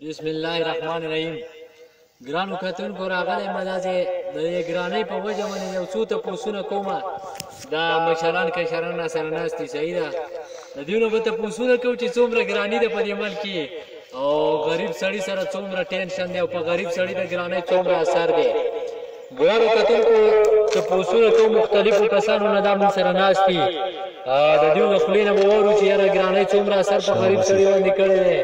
بسم الله الرحمن الرحیم. ګرانو کتونکو راغلی مدازې د ګرانۍ په وجه باندې یو څو تپوسونه کومه. دا مشران کشران سره ناست دي، صحیح ده. د دېونو به تپوسونه کوو چې څومره ګراني ده په دې ملک کې او غریب سړي سره څومره ټینشن دی او په غریب سړي د ګرانۍ څومره اثر دی. ګرانو کتونکو تپوسونه کوو مختلفو کسانو نه دا موږ سره ناست دي. د دېو د خولې نه به واورو چې یاره ګرانۍ څومره اثر په غریب سړي باندې کړی دی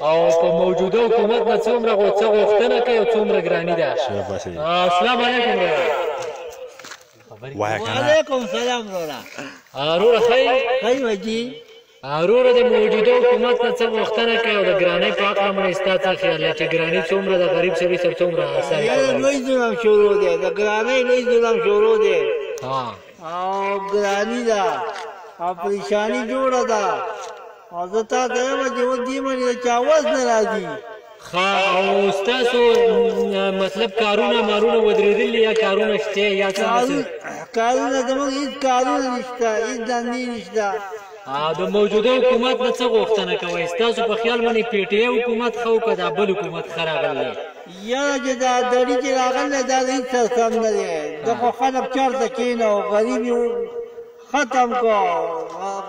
او په موجوده حکومت نه څومره غوښتنه کوي او څومره ګراني ده. السلام علیکم. وعلیکم سلام وروره. وروره ښه وجي وروره د موجوده حکومت نه څه غوښتنه کوي او د ګرانۍ په هکله مړی ستا څه خیال دی چې ګراني څومره د غریب سړي سره څومره اثر کوي؟ لوی ظلم شروع دی، د ګرانۍ لوی ظلم شروع دی او ګراني ده او پریشاني جوړه ده او زه تا ته وایم چې اوس دې باندې د چا وس نه راځي. ښه، او ستاسو مطلب کارونه مارونه ودرېدلي یا کارونه شته یا څه؟ کارونه زموږ هېڅ کارونه نشته، هېڅ دندې نشته. د موجوده حکومت نه څه غوښتنه کوئ؟ ستاسو په خیال باندې پی ټي اي حکومت ښه و که دا بل حکومت ښه راغلی؟ یاره چې دا دړي چې راغلی دا د هېڅ څه سم نه دی. دا خو خلک چېرته کېنه او غریب یې ختم کو،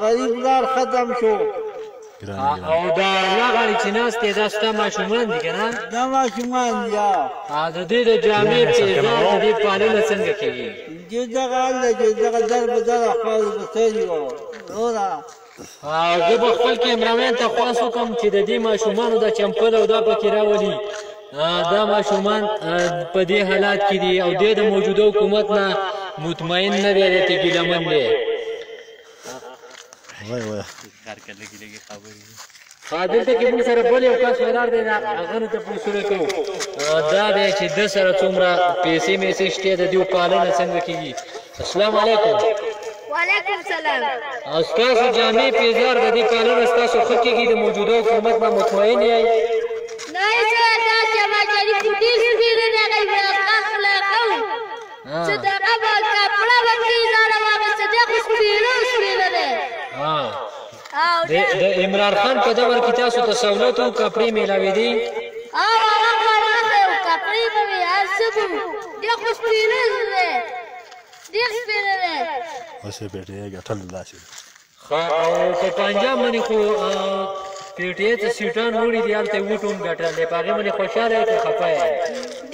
غریب لار ختم شو. او دا لغړي چې ناست دی دا ستا ماشومان دي که نه؟ دا ماشومان دي. د دې د جامې پیزار د دې پالنه څنګه کېږي؟ چې دغه حال دی چې دغه در په دره خاورې په سري وو وروره. زه به خپل کیمرامین ته خواست وکړم چې د دې ماشومانو دا چمپل او دا پکې راولي. دا ماشومان په دې حالات کې دي او دی د موجوده حکومت نه مطمئن نه دی، د تګیلمن دی. دلته کې موږ سره بل یو کس ولاړ دی، هغه نه تپوسونه کوو. دا دی چې ده سره څومره پیسې میسې شته، د دې پالنه څنګه کېږي. السلام علیکم. وعلیکم سلام. او ستاسو جامې پیزار د دې پالنه ستاسو ښه کېږي؟ د موجوده حکومت نه مطمئن یئ؟ نه سره دا چې ما جری پوټي سپیره نه کوي خپل قوم چې دا قبل کپڑا وکړي زړه واغسته دا خو سپیره ده. د عمران خان په دور کې تاسو ته سہولت او کپړې میلاوېدې؟ هغه راته یو کپړې به وي هر څه به دا خو سپیره ده، ډېر سپیره ده. اوس یې بیټې ګټل داسې. ښه، او په پنجاب باندې خو پی ټي اي ته سیټان وړي دي، هلته یې وټ هم ګټل دی. په هغې باندې خوشحاله یې که خفه یې؟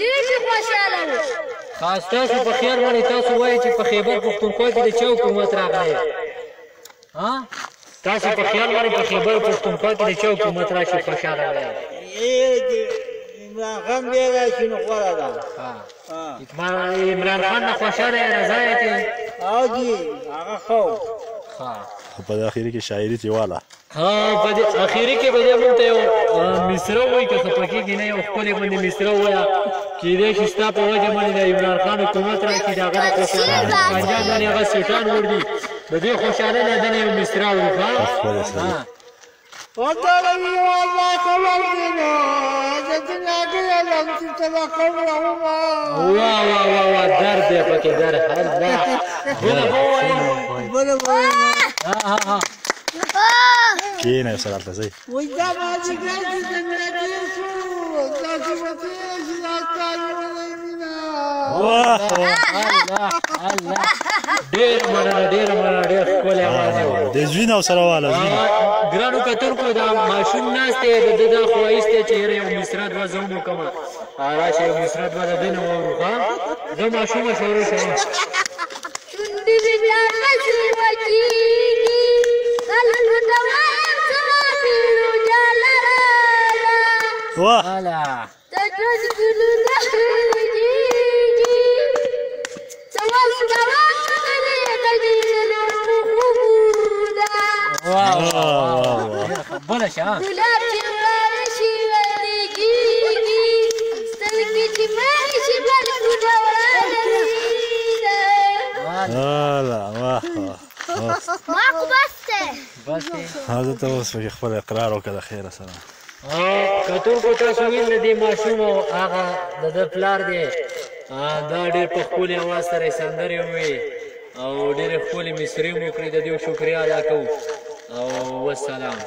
ډېر خوشحاله وو. ښه، ستاسو په خیال باندې تاسو وایئ چې په خیبر پښتونخوا کې د چا حکومت راغلی؟ تاسو په خیال باندې په خیبر پښتونخوا کې د چا حکومت راشي خوشحاله وایئ؟ عمران خان بیا راشي نو غوره ده. عمران خان نه خوشحاله یې، رضا یې چې؟ او جي هغه ښه و. په اخري کې شاعري چې واله په دې اخري کې به دې موږ ته یو مصره ووایي، که خفه کېږي نه، یو ښکلې باندې مصره ووایه. کېدای شي ستا په وجه باندې د عمران خان حکومت راشي، د هغه نه خوشحاله پنجاب باندې هغه سیټان وړي، د دې خوشحالۍ نه دنه یو مصره ووایي. وطلبي والله خبر دينا جتنا كده لم تتبع خبر هما واه واه واه واه درد دی پکې درد. بله کېنه یو سره هلته ځئ. وایي دا مازدیګر چې څنګه تېر شو داسې به تېر شي دا ستا نیولې مینه. الله ډېر مننه، ډېر مننه، ډېر ښکلی اواز یې و. د زوی نه ورسره واله ګرانو کتونکو دا ماشوم ناست دی، د ده دا خواهش دی چې یاره یو مصره دوه زه هم وکړمه. راشه یو مصره دوه د ده نه واورو. ښه، زه ماشومه شروع شوم. شونډې مې بیا قصرې وچېږي کله ته وایم زما پیرو جلاله د ژوند ګلونه رژېږي څه وسته راغلې د ډېرو خوبونه بله شه ګلاب چې مړه شي ورېږي سترګې چې مړې شي بلکونه ورانوينه. ماکو بس دی. زه ته اوس پکې خپل اقرار وکړه د خیره سره. کتونکو تاسو ویل د دې ماشوم او هغه د ده پلار دی، دا ډېر په ښکلي اواز سره یې سندرې وویلې او ډېرې ښکلې مصرې مو کړې. د دې شکریه ادا کوو او والسلام.